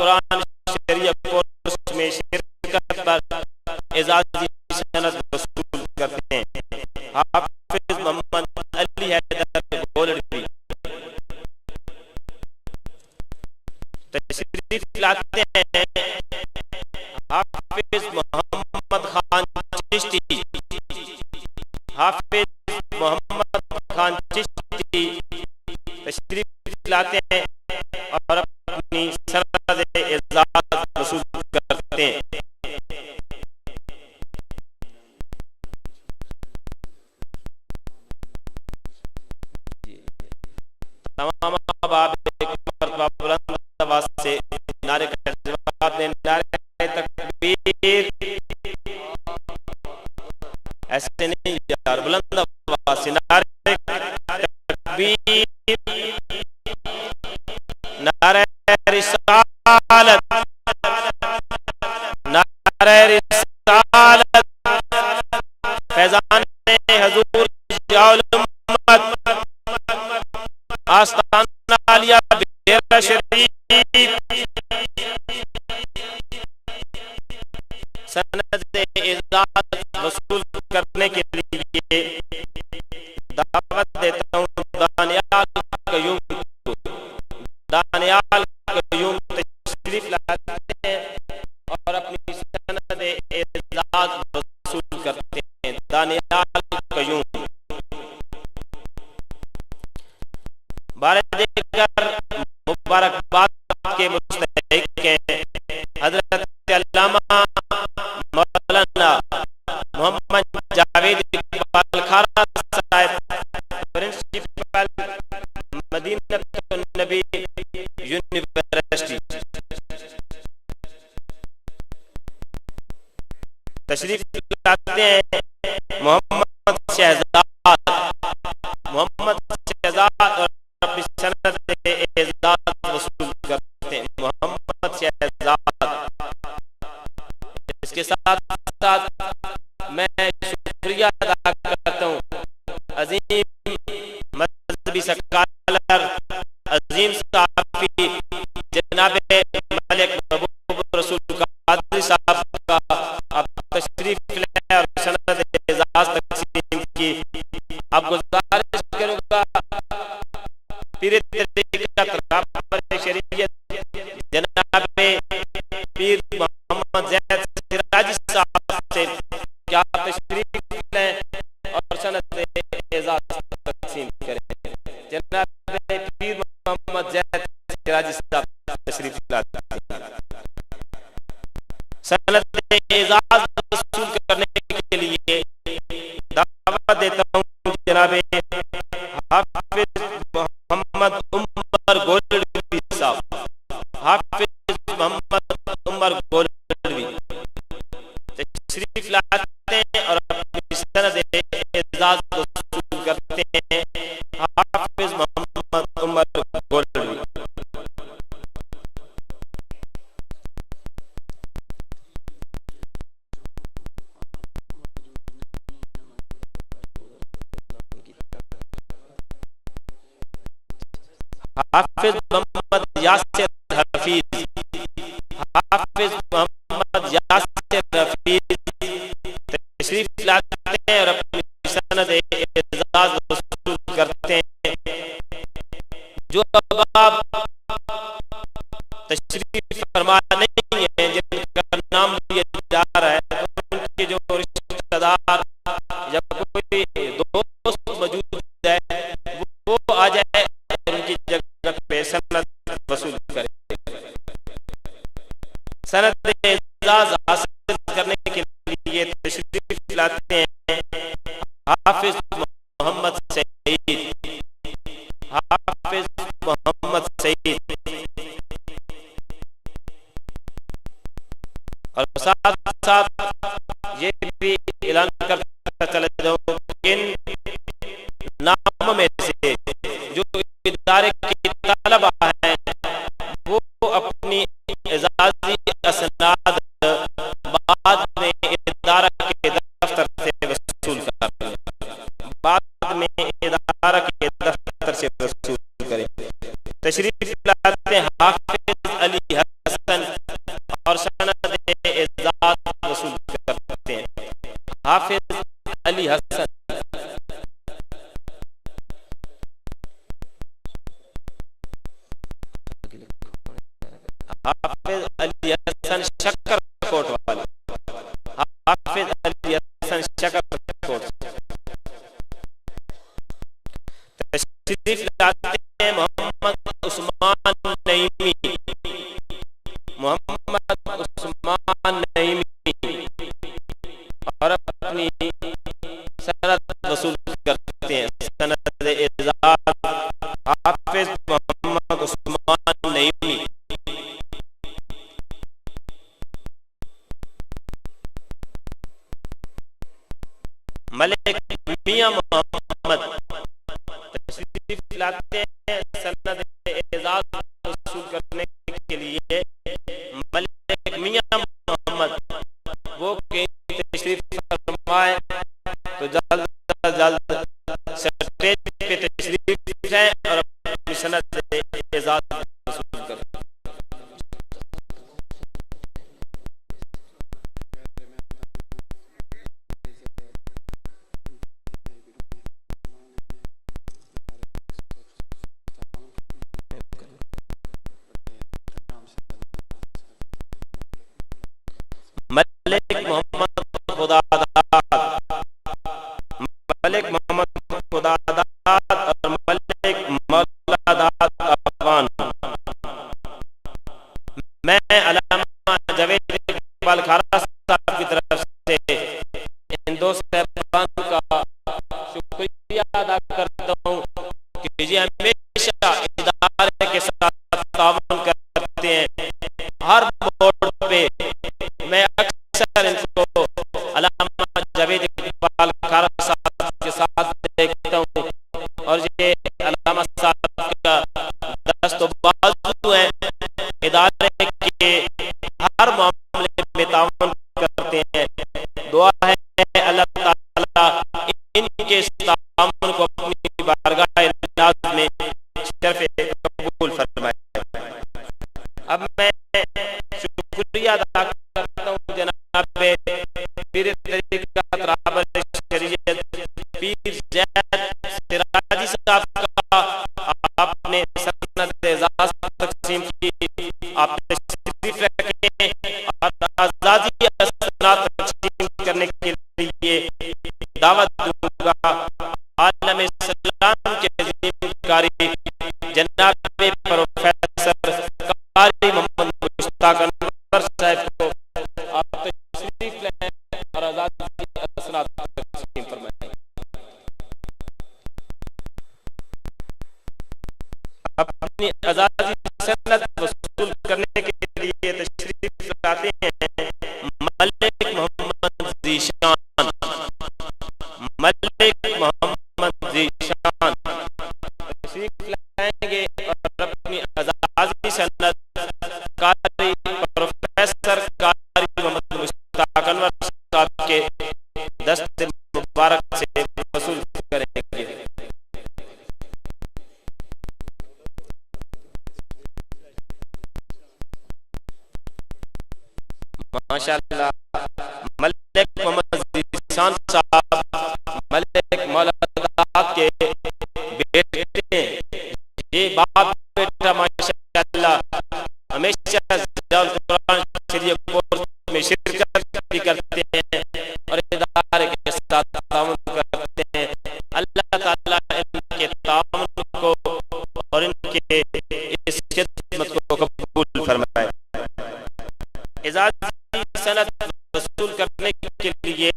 कुरान शरिया course में शिरकत पर एजाजी सनद वसूल करते हैं। हाफिज मोहम्मद अली हैदर गोलड़ी तशरीफ लाते हैं। हाफिज मोहम्मद खान चिश्ती, हाफिज मोहम्मद खान चिश्ती तशरीफ लाते हैं और अपनी सनद एजाज वसूल करते हैं। तमाम अहबाब एक मरतबा बुलंद आवाज से नारे का जवाब दें, नारे तकबीर। ऐसे नहीं यार, बुलंद आवाज से नारे तकबीर, नारे रिसालत, नारे रिसालत, फैजान हुजूर जियाउल उम्मत, आस्ताना आलिया बेरा शरीफ, सनद एजाज वसूल करने के लिए दावत देता हूँ दानियाल कयूम को। दानियाल कयूम तशरीफ लाते हैं और अपनी सनद एजाज वसूल करते हैं। दानियाल कयूम बारे देकर मुबारकबाद के मुस्तहिक हैं हजरत अल्लामा मौलाना मोहम्मद जावेद इकबाल खारा साहब, प्रिंसिपल मदीनतुन नबी यूनिवर्सिटी तशरीफ लाते हैं। मोहम्मद शहजाद, मोहम्मद शहजाद और अपनी सनद एजाज वसूल करते हैं। मोहम्मद शहजाद, इसके साथ साथ मैं शुक्रिया अदा करता हूँ अजीम मजहबी स्कॉलर, अजीम सहाफी जनाब मलिक महबूब रसूल कादरी साहब का। आप तशरीफ लाए और सनद एजाज तकसीम की। आप गुजारिश करूँगा पीर तरीक़त राहबर शरीयत जनाब पीर मोहम्मद ज़ैद सिराजी साहब से क्या तशरीफ लें और सनद एजाज तकसीम करें। जनाब पीर मोहम्मद ज़ैद सिराजी साहब तशरीफ लाते हैं। सनद एजाज वसूल करने के लिए दावत देता हूँ जनाब हाफिज मोहम्मद उमर गोलड़ी साहब। हाफिज मोहम्मद उमर गोलड़ी तशरीफ लाते हैं और अपनी सनद एजाज वसूल करते हैं। हाफिज मोहम्मद उमर गोलड़ी हाफिज मोहम्मद यासिर हफीज, हाफिज मोहम्मद यासिर हफीज तशरीफ लाते हैं और अपनी सनद एजाज वसूल करते हैं। जो अहबाब तशरीफ फरमा नहीं है, जिनका नाम लिया जा रहा है, तो उनके जो रिश्तेदार या कोई दोस्त मौजूद है वो आ जाए और उनकी जगह पे सनद वसूल करे। सनद एजाज हासिल करने के लिए तशरीफ लाते हैं हाफिज मोहम्मद सईद, हाफिज मोहम्मद सईद। और साथ साथ ये भी ऐलान करता चले जाऊं इन नामों में से जो इदारे के तलबा हैं वो अपनी एजाजी असनाद बाद में इदारा के दफ्तर से वसूल करें, बाद में इदारा के दफ्तर से वसूल करें। तशरीफ लाते हैं हाफिज अली हसन हसन और सनद एजाज वसूल करते हैं। हाफिज अली हसन हाफिज अली हसन शक्करकोट वाले, हाफिज अली हसन शक्करकोट तशरीफ लाते हैं। मोहम्मद उस्मान नईमी, मोहम्मद उस्मान नईमी और अपनी सनद वसूल करते हैं। सनद एजाज हाफिज मोहम्मद उस्मान नईमी। मलिक मियां मोहम्मद तशरीफ लाते हैं सनद एजाज वसूल करने के लिए। मलिक मियां मोहम्मद वो तशरीफ फरमाए तो जल्द से जल्द स्टेज पे तशरीफ है और अपनी सनद एजाज वसूल करें। मलिक मोहम्मद खुदादाद, मलिक मोहम्मद खुदादाद और मलिक मौलादाद अफगान। मैं अल्लामा जावेद इकबाल खारा साहब की तरफ से इन दो साहबान का शुक्रिया अदा करता हूँ कि ये हमेशा इदारे के साथ ताउन करते हैं। हर मोड़ पे मैं अक्सर इनको अल्लामा जावेद इकबाल खारा साहब के साथ देखता हूँ और ये अल्लामा साहब का दस्तबाजू है, इदारे के हर मामले में ताउन करते हैं। दुआ है अल्लाह ताला इनके इस ताउन को अपनी बारगाह नाज़ में शर्फ कबूल फरमाए। अब मैं शुक्रिया अदा करता हूँ जनाब पीर तरीक़त रहबर शरीयत पीर ज़ैद सिराजी साहब का। आपने सनद एजाज तक़सीम की, आप तशरीफ रखें और आज़ादी असनाद तक़सीम करने के लिए दावत दूंगा। आलम इस्लाम के अज़ीम कारी जनाब प्रोफेसर कारी मोहम्मद मुश्ताक अनवर साहब को आप तशरीफ लें और आज़ादी असनाद तक़सीम फरमाएं। अपनी आज़ादी सनद वसूल करने के लिए तशरीफ लाते हैं मलिक मोहम्मद ज़ीशान, मलिक मोहम्मद ज़ीशान तशरीफ लाएंगे और अपनी आज़ादी सनद कारी प्रोफेसर कारी मोहम्मद मुश्ताक अनवर साहब के दस्त मुबारक से वसूल करेंगे। माशाअल्लाह मलिक मोहम्मद ज़ीशान साहब मलिक मौलादाद के बेटे हैं। ये बाप बेटा माशाअल्लाह हमेशा कुरान शरीफ कोर्स में शिरकत भी करते हैं और इदारे के साथ ताउन करते हैं। अल्लाह ताला इनके ताउन को और इनके इस खिदमत को कबूल फरमाए। एजाज़ी सनद वसूल करने के लिए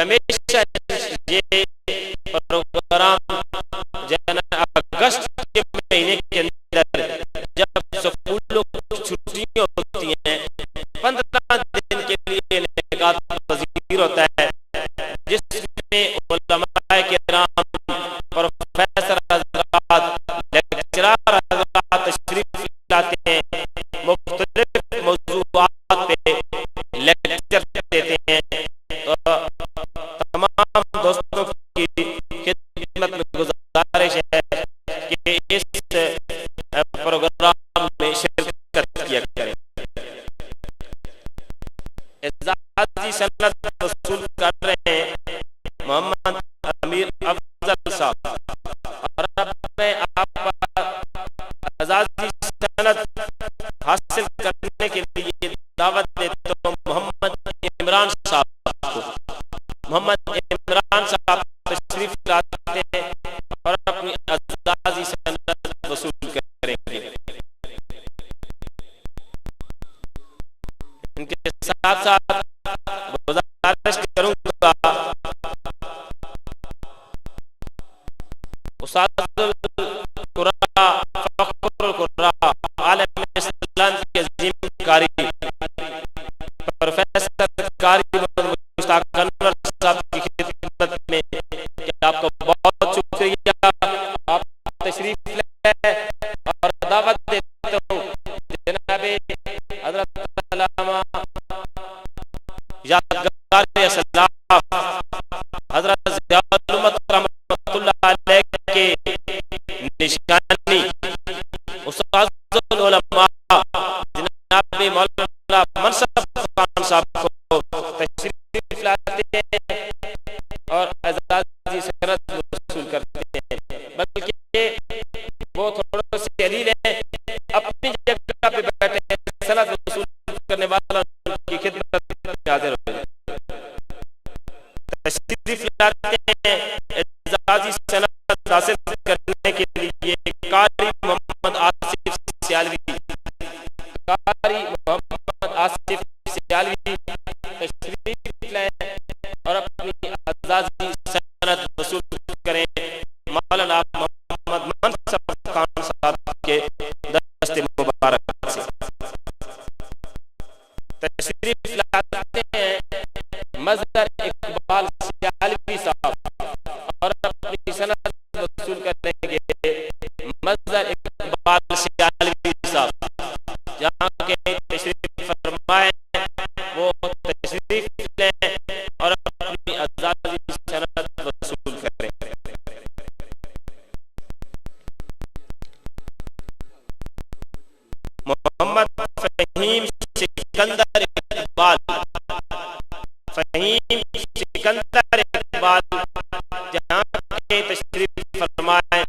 हमेशा ये प्रोग्राम अगस्त के महीने के अंदर जब स्कूलों को छुट्टियां होती हैं 15 दिन के लिए इनेकात पज़ीर होता है, जिसमें उलमाए किराम, प्रोफेसर हज़रात, लेक्चरर हज़रात तशरीफ लाते हैं, मुख्तलिफ मौज़ूआत पे लेक्चर देते हैं। तो तमाम दोस्तों की खिदमत में गुजारिश है कि इस प्रोग्राम में शिरकत किया करें। एजाज़ी सनद वसूल कर रहे हैं मोहम्मद अमीर अफजल साहब, और अब मैं आपका एजाज़ी सनद हासिल करने के लिए दावत देता हूँ मोहम्मद इमरान साहब को। मोहम्मद इमरान साहब तशरीफ लाते हैं और अपनी एजाज़ी सनद वसूल करेंगे। इनके साथ साथ गुजारिश करूंगा उस्तादुल कुर्रा फखरुल कुर्रा आलिम इस्लाम के अज़ीम कारी प्रोफेसर कारी मुश्ताक अनवर साहब की खिदमत में कि आपको बहुत शुक्रिया, आप तशरीफ ले और दावत देता हूँ जनाब हज़रत अल्लामा यादगार असलाफ हज़रत ज़ियाउल उम्मत रहमतुल्लाह अलैह के निशानी उस्तादुल उलमा जनाब मौलाना मनसब खान साहब को तशरीफ लाते हैं और एजाज़ी सनद वसूल करते हैं, बल्कि वो थोड़े से अलील है, अपनी जगह पे बैठे हैं, सनद वसूल करने वाला की खिदमत में हाजिर हो जाए। तशरीफ लाते हैं एजाज़ी सनद हासिल करने के लिए कारी मोहम्मद आसिफ सियालवी, कारी मोहम्मद आसिफ सियालवी तशरीफ लाए और अपनी एजाज़ी सनद वसूल करें मौलाना मोहम्मद मनसब खान साहब के दस्ते मुबारक से। तशरीफ लाते हैं मज़हर इकबाल सियालवी साहब और अपनी सनद वसूल करेंगे मज़हर इकबाल सियालवी साहब, जहाँ के तशरीफ फरमाए वो तशरीफ लें और अपनी एजाज़ी सनद वसूल करें। मोहम्मद फहीम सिकंदर इकबाल, फहीम सिकंदर इकबाल जहाँ के तशरीफ फरमाए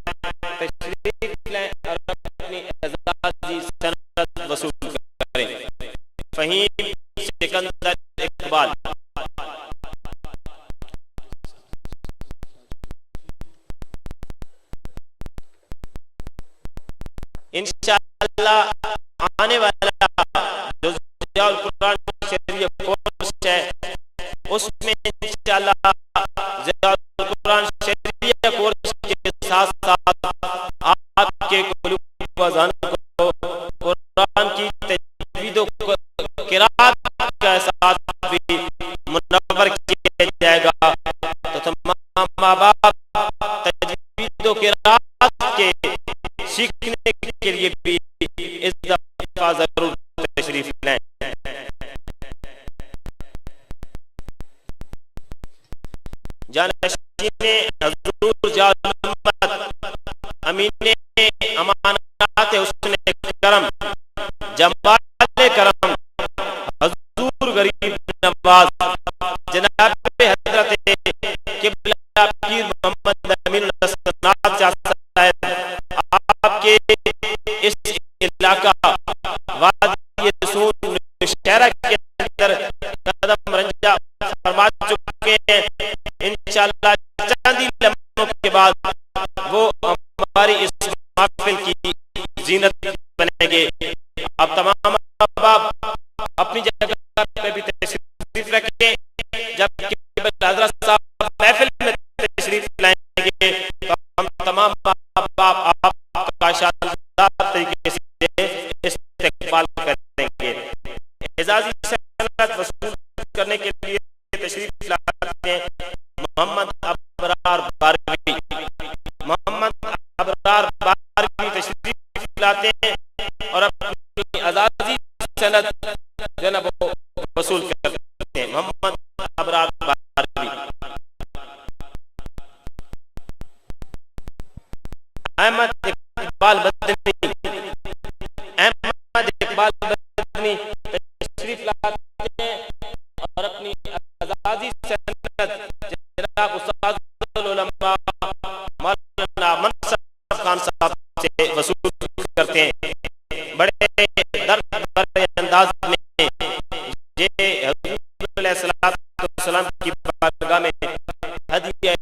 तशरीफ लें और अपनी एजाज़ी सनद वसूल करें। फहीम सिकंदर इकबाल। इंशाअल्लाह आने वाला जो ज़ियाउल कुरान शरीय कोर्स है उसमें इंशाअल्लाह ज़ियाउल कुरान शरीय कोर्स के साथ साथ आपके कुलूब व ज़हन को कुरान की तजवीद व क़िराअत का एहसास भी मुनव्वर किया जाएगा। तो तमाम माँ बाप तजवीद व क़िराअत के सीखने के लिए भी इस दफा जरूर तशरीफ लें। जानशीने हज़ूर ज़ियाउल उम्मत अमीने अमानत हुस्ने करम जमाले करम हज़ूर गरीब नवाज जनाब हज़रत क़िबला पीर मोहम्मद अमीन नसनात साहब आपके इस इलाका वादी रसूल शहरा के अंदर कदम रंजा फरमा चुके हैं। इंशाअल्लाह चंद ही लम्हों के बाद वो हमारी इस महफिल की जीनत बनेंगे। अब तमाम बाप अपनी जगह पे भी तशरीफ रखें, जब हज़रत हैं मोहम्मद अबरार बारवी। मोहम्मद अबरार बारवी तशरीफ लाते हैं और अपनी आजादी सनद जो है वो वसूल करते हैं। मोहम्मद अबरार बारवी। अहमद इकबाल बदनी, अहमद इकबाल बदनी तशरीफ लाते हैं और अपनी आजादी सनद जनाब उस्ताद उलमा मौलाना मनसब खान साहब से वसूल करते हैं। बड़े दर्द भरे अंदाज में ये हुजूर अलैहिस्सलाम की बारगाह में हदिया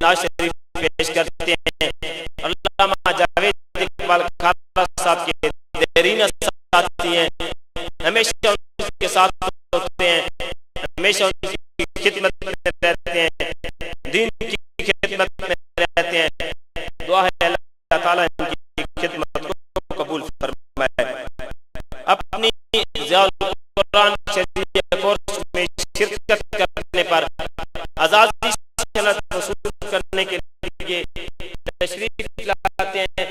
नाज शरीफ पेश करते हैं। अल्लामा जावेद इकबाल खारा साहब के देरीन साथी हैं, हमेशा उनके साथ होते हैं, हमेशा उनकी खिदमत में रहते हैं, दीन की खिदमत में रहते हैं। दुआ है अल्लाह ताला इनकी खिदमत को कबूल फरमाए। अपनी ज़ियाउल कुरान शरीफ कोर्स में शिरकत करने पर आजादी सनद वसूल करने के लिए तशरीफ लाते हैं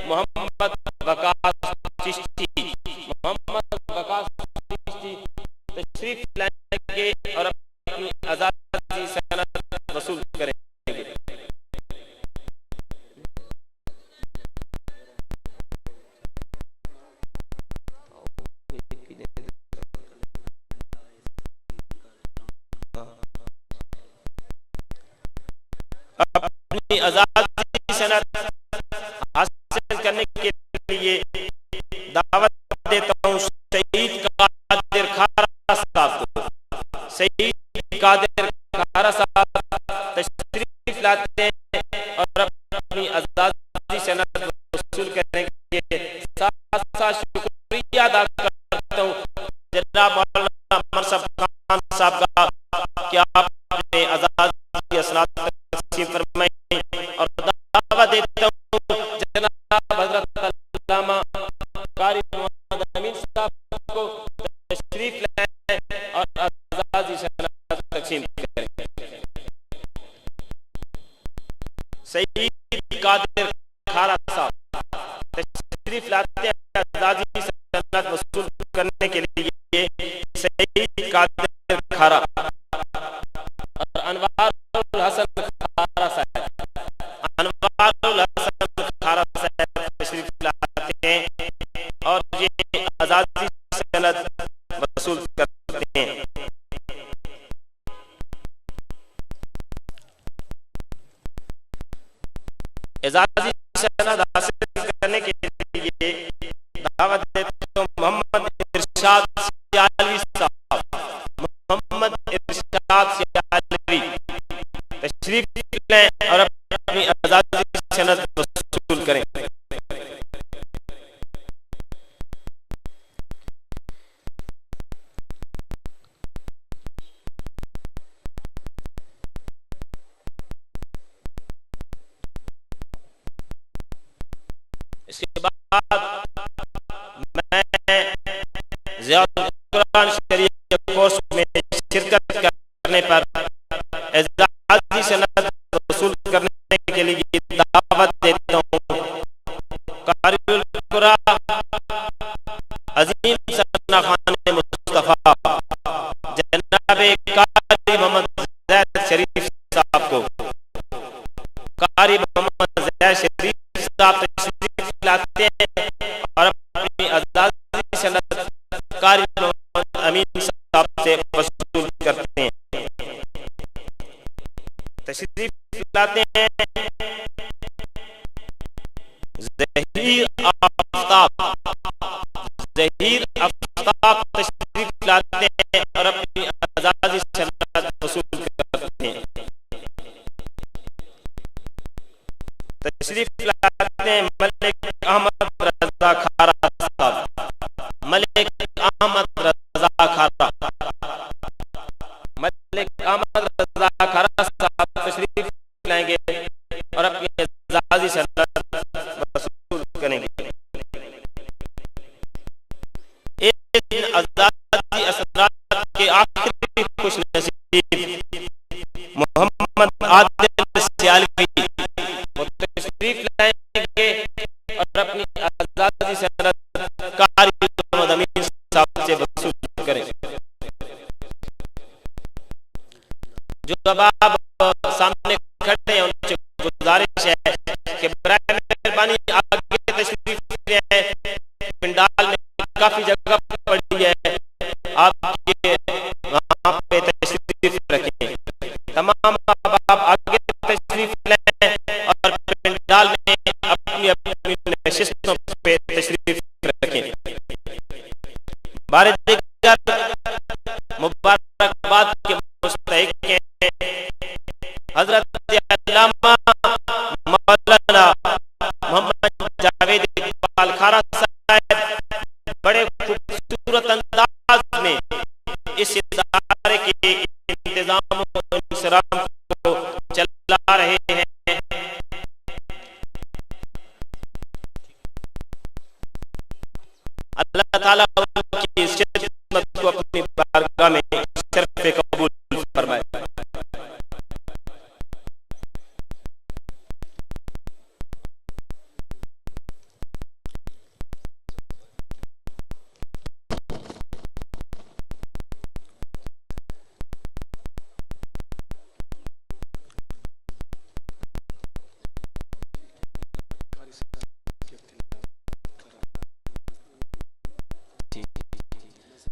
मोहम्मद वकास चिश्ती। मोहम्मद वकास चिश्ती तशरीफ लाएंगे और अपनी आजादी सनद वसूल करेंगे। अपनी आजादी सनद हासिल करने के लिए दावत देता हूँ शहीद कादिर खारा साहब को। शहीद कादिर खारा साहब तशरीफ लाते हैं और अपनी आजादी सनद वसूल करने के लिए साथ साथ शुक्रिया अदा करता हूँ जनाब मौलाना मनसब खान साहब का कि आपने आजादी सनद तक़सीम फरमाई। और दावा देता हूँ जनाब हजरत अल्लामा कारी मोहम्मद अमीन साहब को तशरीफ लाएं और आजादी सनद तक़सीम करें। शहीद कादिर खारा साहब तशरीफ लाते हैं आजादी सनद वसूल करने के लिए। शहीद कादिर खारा और अनवारुल हसन खारा साहब, अनवारुल हसन खारा साहब तशरीफ लाते हैं और ये आजादी सनद वसूल करते हैं। आजादी सनद हासिल करने के लिए दावत देते हैं मोहम्मद इरशाद सियालवी साहब। मोहम्मद इरशाद सियालवी तशरीफ लें और अपनी आजादी सनद वसूल करें। इसके बाद मैं ज़ियाउल कुरान शरीफ कोर्स में शिरकत करने पर आजादी सनद वसूल करने के लिए दावत देता हूँ कारिउल कुरान अजीम सना खान मुस्तफा जनाब कारी मोहम्मद ज़ैद शरीफ साहब को। कारी मोहम्मद ज़ैद शरीफ साहब तशरीफ लाते हैं और अपनी आजादी सनद कारी मोहम्मद अमीन साहब से वसूल करते हैं। तशरीफ लाते हैं ज़हीर आफ्ताब, ज़हीर आफ्ताब तशरीफ लाते हैं और अपनी आजादी सनद वसूल करते हैं। तशरीफ लाते हैं मलिक अहमद रजा खारा साहब। मलिक अहमद रजा खारा, मलिक अहमद रजा खारा साहब तशरीफ लाएंगे और अपनी आजादी सनद वसूल करेंगे। इन आजादी असरात के आखिरी खुश नसीब मोहम्मद आदिल सियालवी वो तशरीफ लाएंगे और अपनी आजादी से कारी अमीन साहब से वसूल करेंगे। जो अब आप सामने खड़े हैं उनसे गुजारिश है कि बराए मेहरबानी आगे तशरीफ ले आए। पिंडाल में काफी जगह पड़ी है, आप ये वहाँ पे तशरीफ रखें। तमाम आप आगे तशरीफ लें और पिंडाल में अपनी अपनी नशिस्तों पे तशरीफ रखें। बारे मुबारकबाद के मुस्तहिक हैं हजरत अल्लामा मौलाना मोहम्मद जावेद इकबाल खारा साहब बड़े खूबसूरत अंदाज में इस इदारे के इंतजाम और इंसराम को चला रहे हैं। अल्लाह ताला उनकी इस खिदमत को अपनी बारगाह में शर्फ कबूल